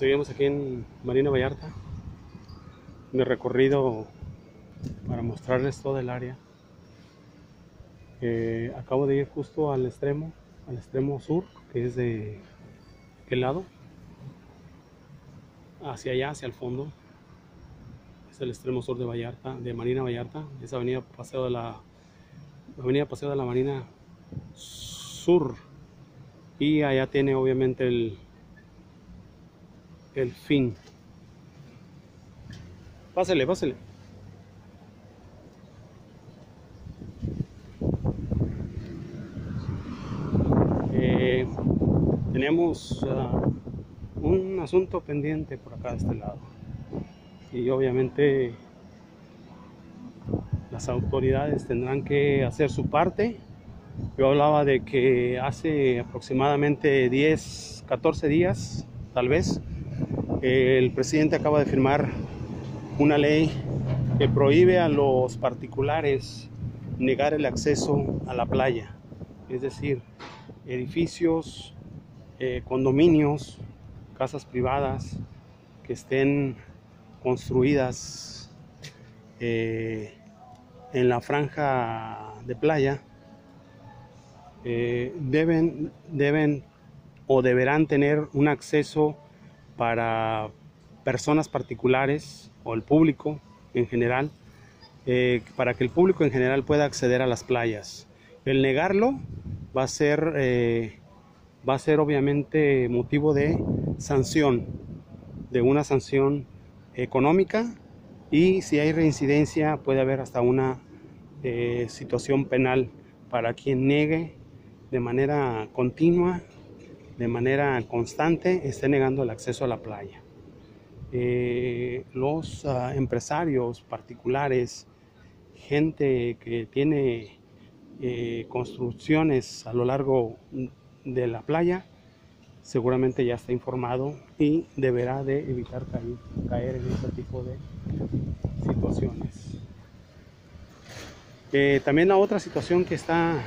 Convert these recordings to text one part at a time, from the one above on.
Seguimos aquí en Marina Vallarta, mi recorrido para mostrarles todo el área. Acabo de ir justo al extremo sur, que es de aquel lado, hacia allá, hacia el fondo. Es el extremo sur de Vallarta, de Marina Vallarta. Es avenida Paseo de la Marina Sur. Y allá tiene obviamente el fin. Pásele. Tenemos un asunto pendiente por acá de este lado. Y obviamente las autoridades tendrán que hacer su parte. Yo hablaba de que hace aproximadamente 10, 14 días, tal vez, el presidente acaba de firmar una ley que prohíbe a los particulares negar el acceso a la playa. Es decir, edificios, condominios, casas privadas que estén construidas en la franja de playa deben o deberán tener un acceso para personas particulares o el público en general, para que el público en general pueda acceder a las playas. El negarlo va a ser obviamente motivo de sanción, de una sanción económica, y si hay reincidencia puede haber hasta una situación penal para quien niegue de manera continua, de manera constante, esté negando el acceso a la playa. Los empresarios particulares, gente que tiene construcciones a lo largo de la playa, seguramente ya está informado y deberá de evitar caer en este tipo de situaciones. También la otra situación que está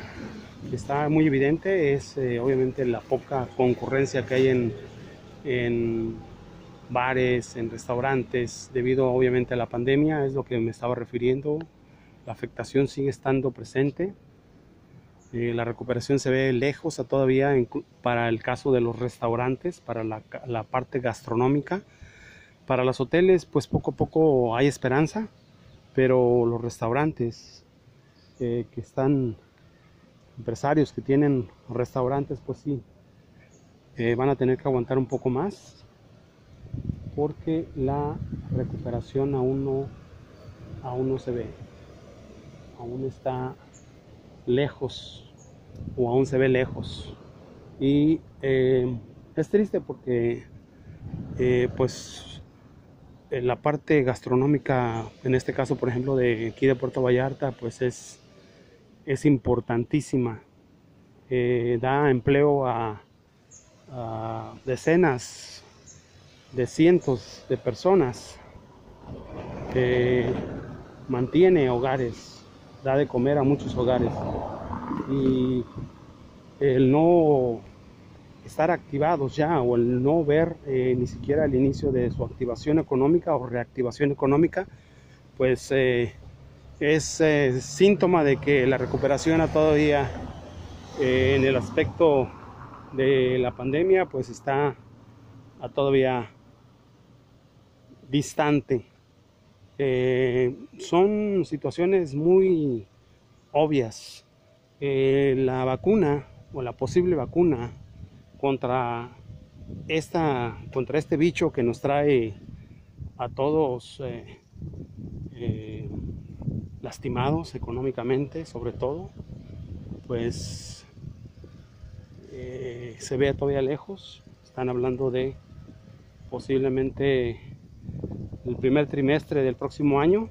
muy evidente es obviamente la poca concurrencia que hay en bares, en restaurantes, debido obviamente a la pandemia. Es lo que me estaba refiriendo. La afectación sigue estando presente. La recuperación se ve lejos todavía para el caso de los restaurantes, para la parte gastronómica. Para los hoteles pues poco a poco hay esperanza, pero los restaurantes que están, empresarios que tienen restaurantes, pues sí, van a tener que aguantar un poco más, porque la recuperación aún no se ve, aún está lejos, o aún se ve lejos. Y es triste porque pues la parte gastronómica, en este caso por ejemplo de aquí de Puerto Vallarta, pues es importantísima. Da empleo a decenas de cientos de personas, mantiene hogares, da de comer a muchos hogares, y el no estar activados ya, o el no ver ni siquiera el inicio de su activación económica o reactivación económica, pues es síntoma de que la recuperación todavía en el aspecto de la pandemia pues está todavía distante. Son situaciones muy obvias. La vacuna o la posible vacuna contra este bicho que nos trae a todos lastimados económicamente, sobre todo, pues se ve todavía lejos. Están hablando de posiblemente el primer trimestre del próximo año.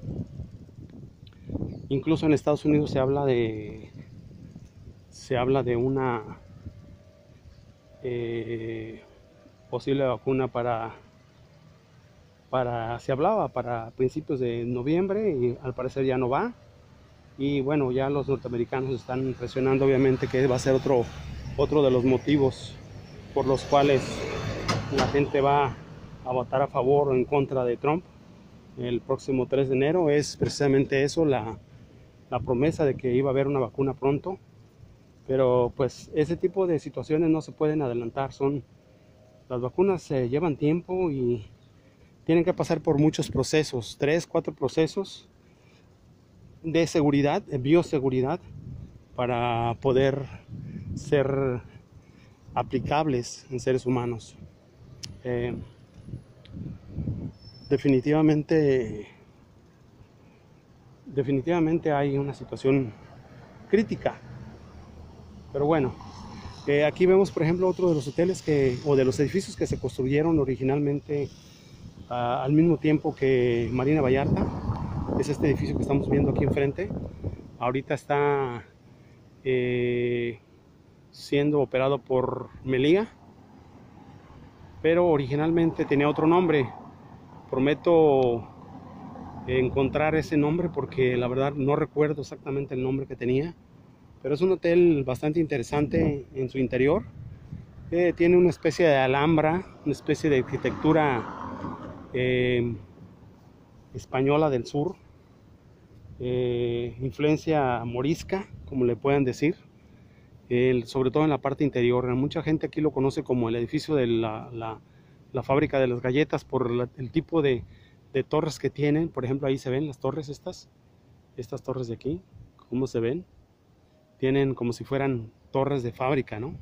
Incluso en Estados Unidos se habla de una posible vacuna se hablaba para principios de noviembre, y al parecer ya no va. Y bueno, ya los norteamericanos están presionando, obviamente, que va a ser otro de los motivos por los cuales la gente va a votar a favor o en contra de Trump el próximo 3 de enero. Es precisamente eso, la promesa de que iba a haber una vacuna pronto. Pero pues ese tipo de situaciones no se pueden adelantar. Las vacunas llevan tiempo y tienen que pasar por muchos procesos, 3, 4 procesos de seguridad, de bioseguridad, para poder ser aplicables en seres humanos. Definitivamente hay una situación crítica. Pero bueno, aquí vemos por ejemplo otro de los hoteles o de los edificios que se construyeron originalmente al mismo tiempo que Marina Vallarta. Es este edificio que estamos viendo aquí enfrente. Ahorita está siendo operado por Melia, pero originalmente tenía otro nombre. Prometo encontrar ese nombre porque la verdad no recuerdo exactamente el nombre que tenía, pero es un hotel bastante interesante en su interior. Tiene una especie de alhambra, una especie de arquitectura española del sur, influencia morisca, como le puedan decir, sobre todo en la parte interior. Mucha gente aquí lo conoce como el edificio de la fábrica de las galletas por el tipo de torres que tienen. Por ejemplo, ahí se ven las torres, estas torres de aquí, ¿cómo se ven? Tienen como si fueran torres de fábrica, ¿no?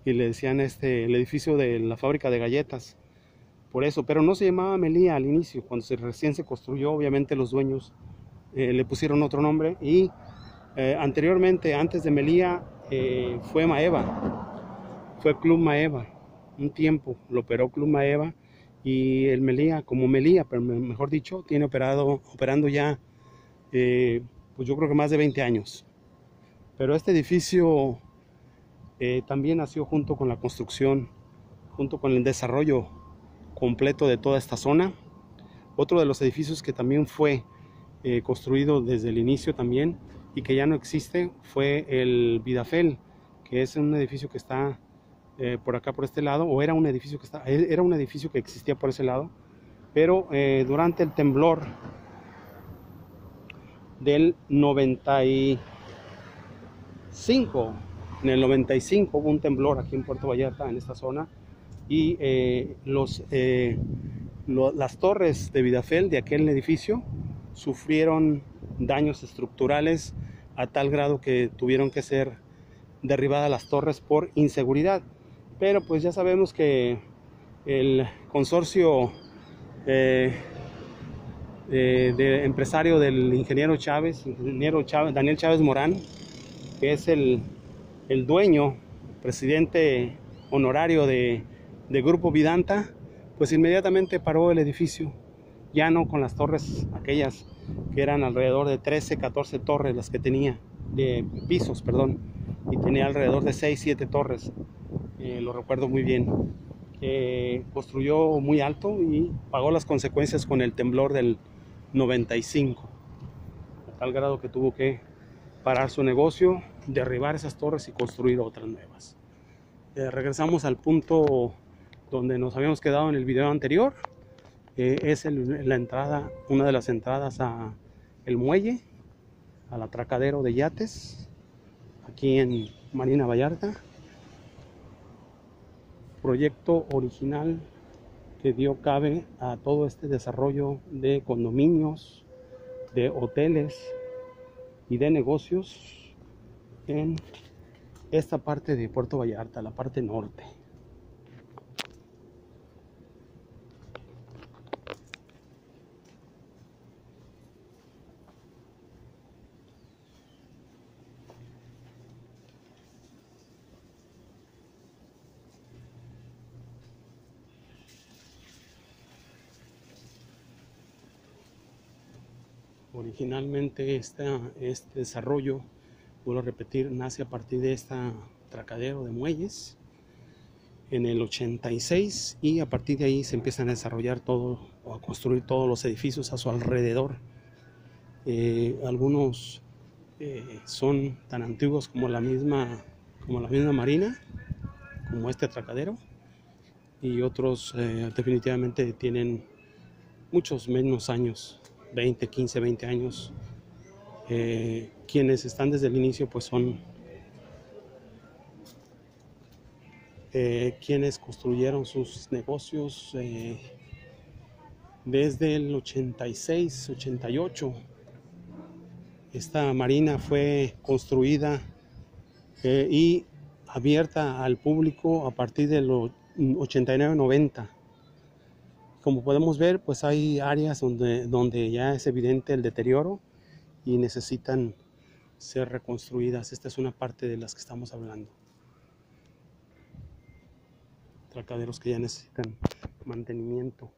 Y le decían el edificio de la fábrica de galletas, por eso. Pero no se llamaba Melia al inicio. Cuando recién se construyó, obviamente los dueños le pusieron otro nombre. Y anteriormente, antes de Melia, fue Maeva, fue Club Maeva. Un tiempo lo operó Club Maeva, y el Melia, como Melia, pero mejor dicho, tiene operando ya, pues yo creo que más de 20 años. Pero este edificio también nació junto con la construcción, junto con el desarrollo completo de toda esta zona. Otro de los edificios que también fue construido desde el inicio también y que ya no existe fue el Vidafel, que es un edificio que está por acá, por este lado, o era un edificio que existía por ese lado, pero durante el temblor del 95, en el 95 hubo un temblor aquí en Puerto Vallarta, en esta zona, y las torres de Vidafel de aquel edificio sufrieron daños estructurales a tal grado que tuvieron que ser derribadas las torres por inseguridad. Pero pues ya sabemos que el consorcio de empresario del ingeniero Daniel Chávez Morán, que es el dueño, presidente honorario de Grupo Vidanta, pues inmediatamente paró el edificio, ya no con las torres aquellas que eran alrededor de 13, 14 torres las que tenía, de pisos, perdón, y tenía alrededor de 6, 7 torres, lo recuerdo muy bien. Construyó muy alto y pagó las consecuencias con el temblor del 95, a tal grado que tuvo que parar su negocio, derribar esas torres y construir otras nuevas. Regresamos al punto donde nos habíamos quedado en el video anterior. Es la entrada, una de las entradas a el muelle, al atracadero de yates, aquí en Marina Vallarta. Proyecto original que dio cabe a todo este desarrollo de condominios, de hoteles y de negocios en esta parte de Puerto Vallarta, la parte norte. Originalmente este desarrollo, vuelvo a repetir, nace a partir de este atracadero de muelles en el 86, y a partir de ahí se empiezan a desarrollar todo, o a construir todos los edificios a su alrededor. Algunos son tan antiguos como la misma marina, como este atracadero, y otros definitivamente tienen muchos menos años, 20, 15, 20 años. Quienes están desde el inicio pues son quienes construyeron sus negocios desde el 86, 88. Esta marina fue construida y abierta al público a partir de los 89-90. Como podemos ver, pues hay áreas donde ya es evidente el deterioro y necesitan ser reconstruidas. Esta es una parte de las que estamos hablando. Atracaderos que ya necesitan mantenimiento.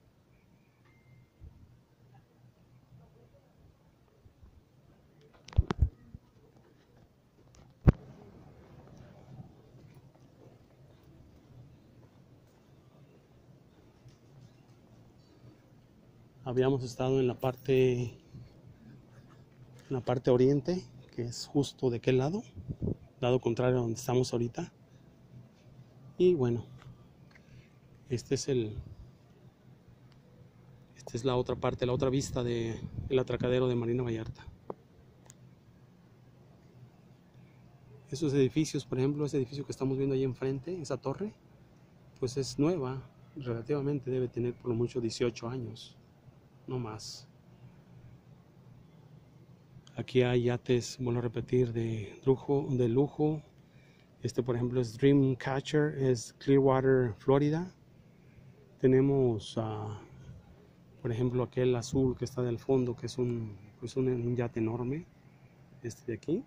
Habíamos estado en la parte oriente, que es justo de aquel lado contrario a donde estamos ahorita. Y bueno, esta es la otra parte, la otra vista del atracadero de Marina Vallarta. Esos edificios, por ejemplo, ese edificio que estamos viendo ahí enfrente, esa torre, pues es nueva, relativamente debe tener por lo mucho 18 años, no más. Aquí hay yates, vuelvo a repetir, de lujo. Este, por ejemplo, es Dreamcatcher, es Clearwater, Florida. Tenemos, por ejemplo, aquel azul que está del fondo, que es un yate enorme. Este de aquí,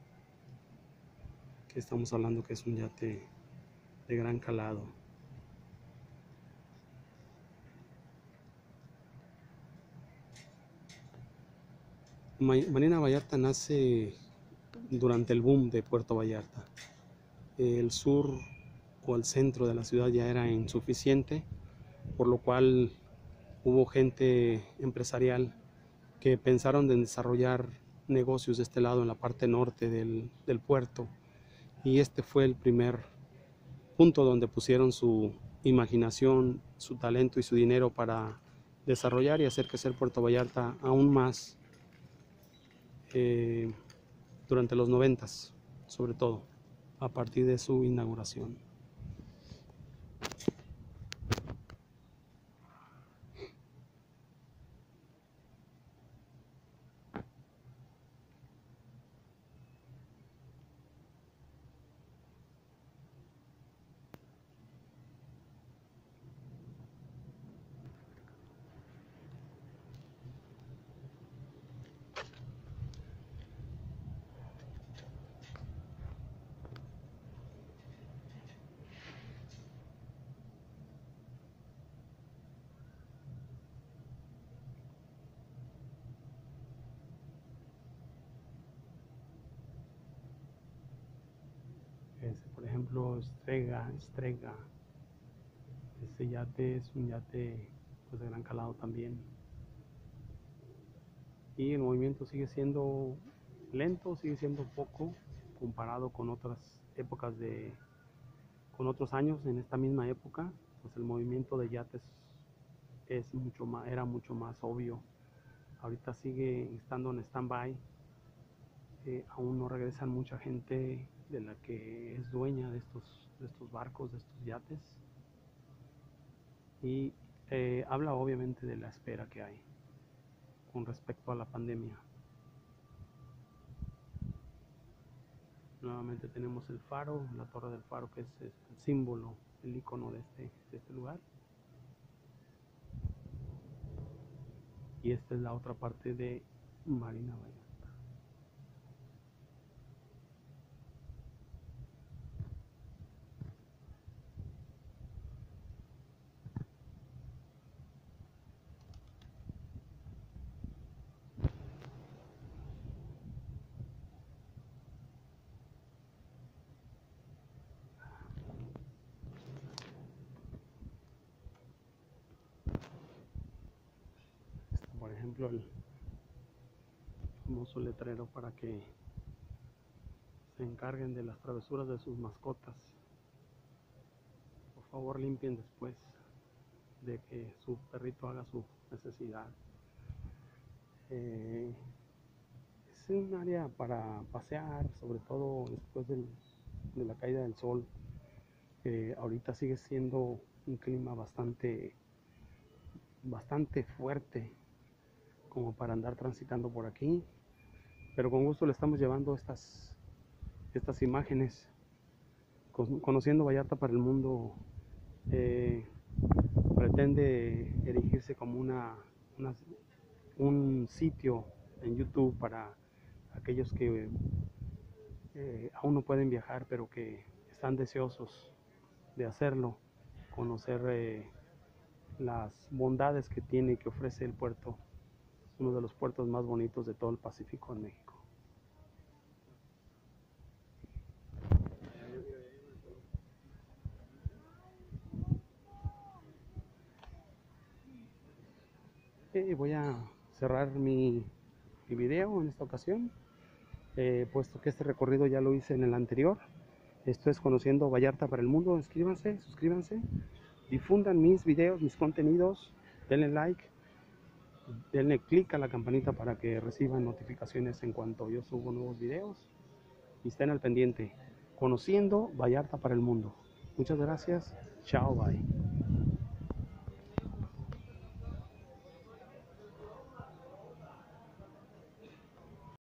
que estamos hablando que es un yate de gran calado. Marina Vallarta nace durante el boom de Puerto Vallarta. El sur o el centro de la ciudad ya era insuficiente, por lo cual hubo gente empresarial que pensaron en desarrollar negocios de este lado, en la parte norte del puerto, y este fue el primer punto donde pusieron su imaginación, su talento y su dinero para desarrollar y hacer crecer Puerto Vallarta aún más durante los 90s, sobre todo a partir de su inauguración. Por ejemplo, Strega, este yate es un yate pues, de gran calado también, y el movimiento sigue siendo lento, sigue siendo poco comparado con otras épocas con otros años. En esta misma época pues el movimiento de yates era mucho más obvio. Ahorita sigue estando en stand-by. Aún no regresan mucha gente de la que es dueña de estos barcos, de estos yates, y habla obviamente de la espera que hay con respecto a la pandemia. Nuevamente tenemos el faro, la torre del faro, que es el símbolo, el icono de este lugar. Y esta es la otra parte de Marina Vallarta. Por ejemplo, el famoso letrero para que se encarguen de las travesuras de sus mascotas. Por favor, limpien después. de que su perrito haga su necesidad. Es un área para pasear, sobre todo después de la caída del sol. Ahorita sigue siendo un clima bastante fuerte como para andar transitando por aquí, pero con gusto le estamos llevando estas imágenes. Conociendo Vallarta para el Mundo pretende erigirse como un sitio en YouTube para aquellos que aún no pueden viajar, pero que están deseosos de hacerlo, conocer las bondades que tiene y que ofrece el puerto, uno de los puertos más bonitos de todo el Pacífico en México. Voy a cerrar mi video en esta ocasión, puesto que este recorrido ya lo hice en el anterior. Esto es Conociendo Vallarta para el Mundo. Inscríbanse, suscríbanse, difundan mis videos, mis contenidos, denle like, denle click a la campanita para que reciban notificaciones en cuanto yo subo nuevos videos y estén al pendiente. Conociendo Vallarta para el Mundo. Muchas gracias. Chao, bye.